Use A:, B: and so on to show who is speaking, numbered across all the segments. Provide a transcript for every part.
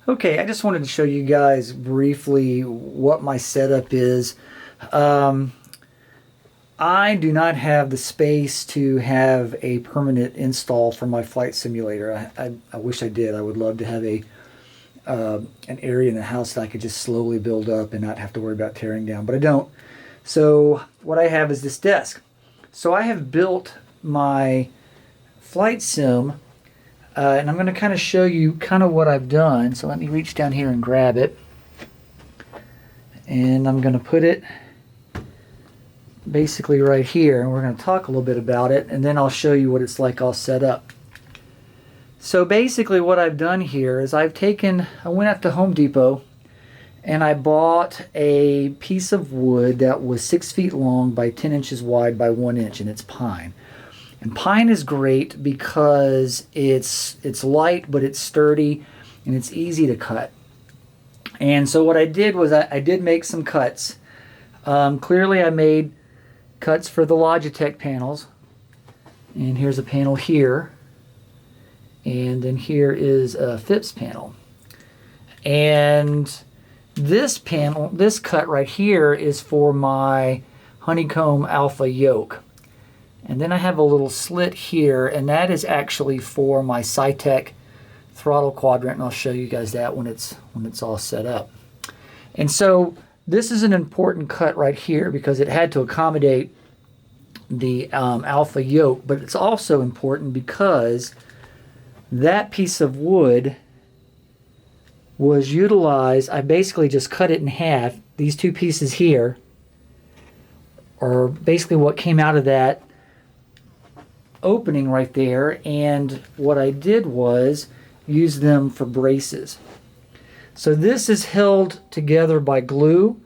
A: Okay, I just wanted to show you guys briefly what my setup is. Um, I do not have the space to have a permanent install for my flight simulator. I wish I did. I would love to have an area in the house that I could just slowly build up and not have to worry about tearing down, but I don't. So what I have is this desk. So I have built my flight sim. And I'm going to kind of show you kind of what I've done. So let me reach down here and grab it. And I'm going to put it basically right here. And we're going to talk a little bit about it. And then I'll show you what it's like all set up. So basically what I've done here is I went out to Home Depot and I bought a piece of wood that was 6 feet long by 10 inches wide by 1 inch, and it's pine. And pine is great because it's light, but it's sturdy, and it's easy to cut. And so what I did was I did make some cuts. Clearly I made cuts for the Logitech panels. And here's a panel here. And then here is a FIPS panel. And this panel, this cut right here is for my Honeycomb Alpha Yoke. And then I have a little slit here, and that is actually for my Fsuipc throttle quadrant, and I'll show you guys that when it's all set up. And so this is an important cut right here because it had to accommodate the Alpha Yoke, but it's also important because that piece of wood was utilized. I basically just cut it in half. These two pieces here are basically what came out of that opening right there, and what I did was use them for braces. So this is held together by glue.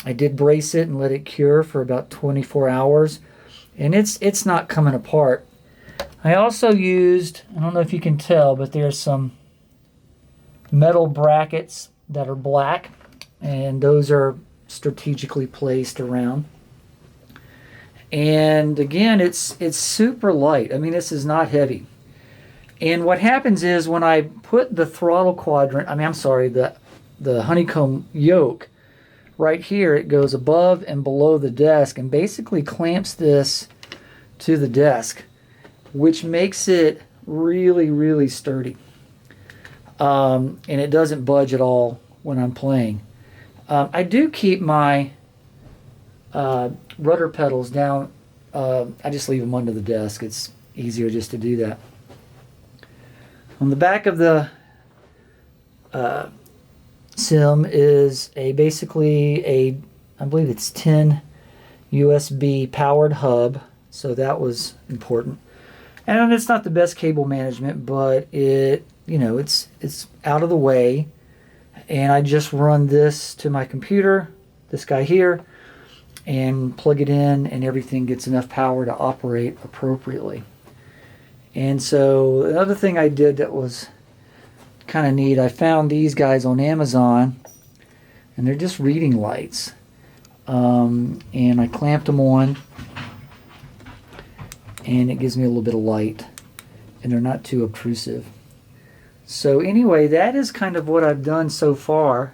A: I did brace it and let it cure for about 24 hours, and it's not coming apart. I also used, I don't know if you can tell, but there's some metal brackets that are black, and those are strategically placed around. And again, it's super light. I mean, this is not heavy. And what happens is when I put the throttle quadrant, the Honeycomb yoke right here, it goes above and below the desk and basically clamps this to the desk, which makes it really, really sturdy. And it doesn't budge at all when I'm playing. I do keep my rudder pedals down. I just leave them under the desk. It's easier just to do that. On the back of the sim is basically I believe it's 10 USB powered hub, so that was important. And it's not the best cable management, but it's out of the way. And I just run this to my computer, this guy here, and plug it in, and everything gets enough power to operate appropriately. And so another thing I did that was kind of neat, I found these guys on Amazon, and they're just reading lights. And I clamped them on, and it gives me a little bit of light, and they're not too obtrusive. So anyway, that is kind of what I've done so far.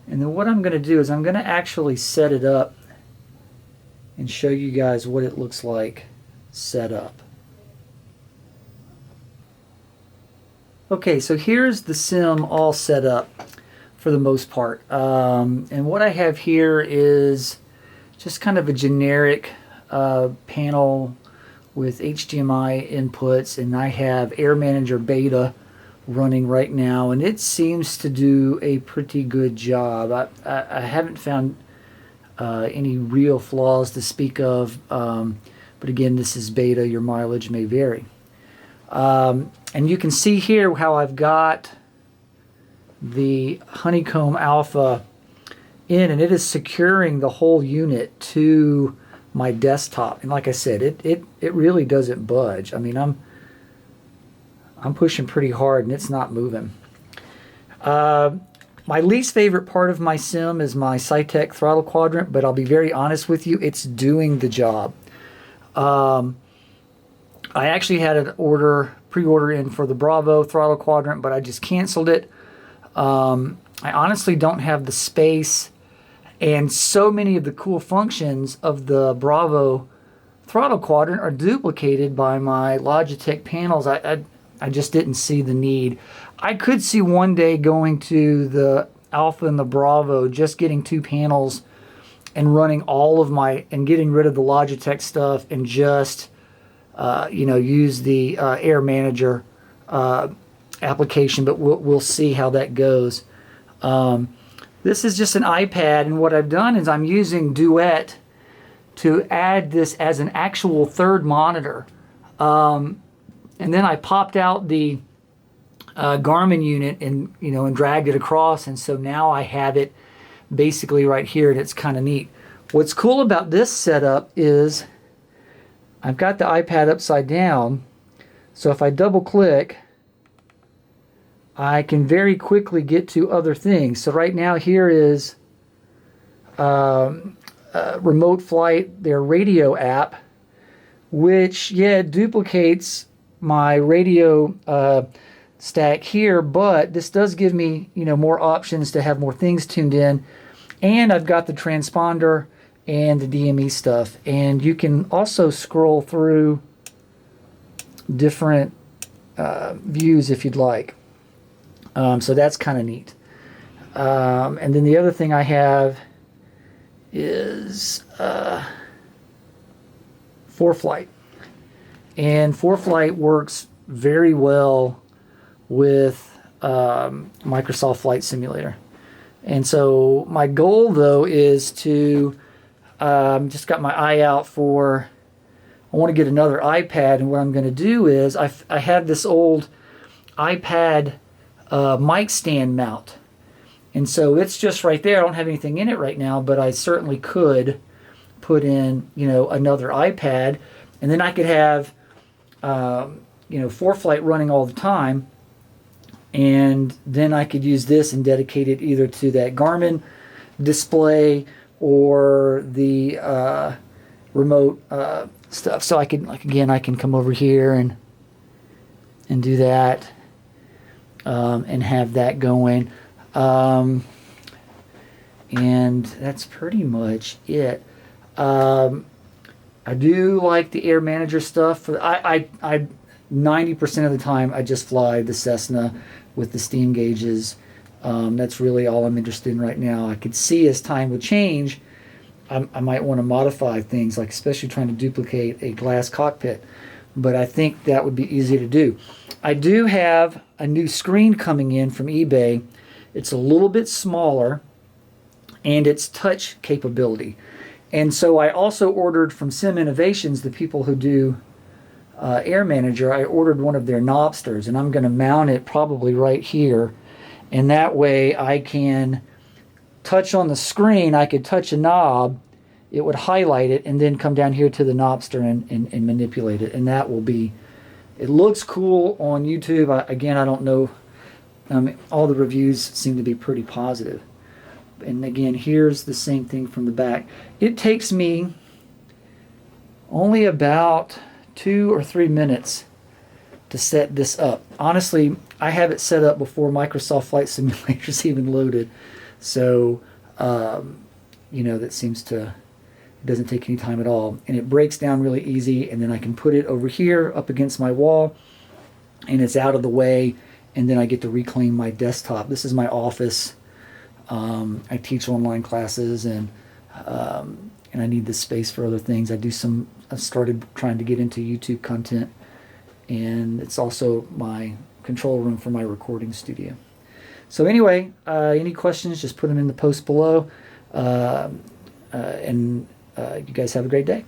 A: And then what I'm going to do is I'm going to actually set it up and show you guys what it looks like set up. Okay, so here's the sim all set up for the most part. And what I have here is just kind of a generic panel with HDMI inputs, and I have Air Manager Beta running right now, and it seems to do a pretty good job. I haven't found any real flaws to speak of, but again, this is beta. Your mileage may vary. And you can see here how I've got the Honeycomb Alpha in, and it is securing the whole unit to my desktop. And like I said, it really doesn't budge. I mean, I'm pushing pretty hard and it's not moving. My least favorite part of my sim is my Fsuipc throttle quadrant, but I'll be very honest with you, it's doing the job. I actually had an pre-order in for the Bravo throttle quadrant, but I just canceled it. I honestly don't have the space, and so many of the cool functions of the Bravo throttle quadrant are duplicated by my Logitech panels. I just didn't see the need. I could see one day going to the Alpha and the Bravo, just getting 2 panels and running all of my, and getting rid of the Logitech stuff and just, you know, use the Air Manager application, but we'll see how that goes. This is just an iPad, and what I've done is I'm using Duet to add this as an actual third monitor. And then I popped out the Garmin unit and, you know, and dragged it across, and so now I have it basically right here, and it's kind of neat. What's cool about this setup is I've got the iPad upside down, so if I double click, I can very quickly get to other things. So right now here is Remote Flight, their radio app, which, yeah, duplicates my radio stack here, but this does give me, you know, more options to have more things tuned in. And I've got the transponder and the DME stuff. And you can also scroll through different views if you'd like. So that's kind of neat. And then the other thing I have is Foreflight. And Foreflight works very well with Microsoft Flight Simulator. And so my goal, though, is to just got my eye out for, I want to get another iPad, and what I'm going to do is I have this old iPad mic stand mount, and so it's just right there. I don't have anything in it right now, but I certainly could put in, you know, another iPad, and then I could have you know, Foreflight running all the time, and then I could use this and dedicate it either to that Garmin display or the remote stuff. So I could, like, again, I can come over here and do that and have that going. And that's pretty much it. I do like the Air Manager stuff. I 90% of the time I just fly the Cessna with the steam gauges. That's really all I'm interested in right now. I could see as time would change, I might want to modify things, like especially trying to duplicate a glass cockpit. But I think that would be easy to do. I do have a new screen coming in from eBay. It's a little bit smaller, and it's touch capability. And so I also ordered from Sim Innovations, the people who do Air Manager, I ordered one of their knobsters, and I'm going to mount it probably right here. And that way I can touch on the screen. I could touch a knob, it would highlight it, and then come down here to the knobster and manipulate it. And that will be, it looks cool on YouTube. Again, I don't know. All the reviews seem to be pretty positive. And again, here's the same thing from the back. It takes me only about 2 or 3 minutes to set this up. Honestly, I have it set up before Microsoft Flight Simulator is even loaded. So, you know, that seems to, it doesn't take any time at all. And it breaks down really easy, and then I can put it over here up against my wall, and it's out of the way, and then I get to reclaim my desktop. This is my office. I teach online classes, and I need this space for other things. I've started trying to get into YouTube content, and it's also my control room for my recording studio. So anyway, any questions, just put them in the post below, and you guys have a great day.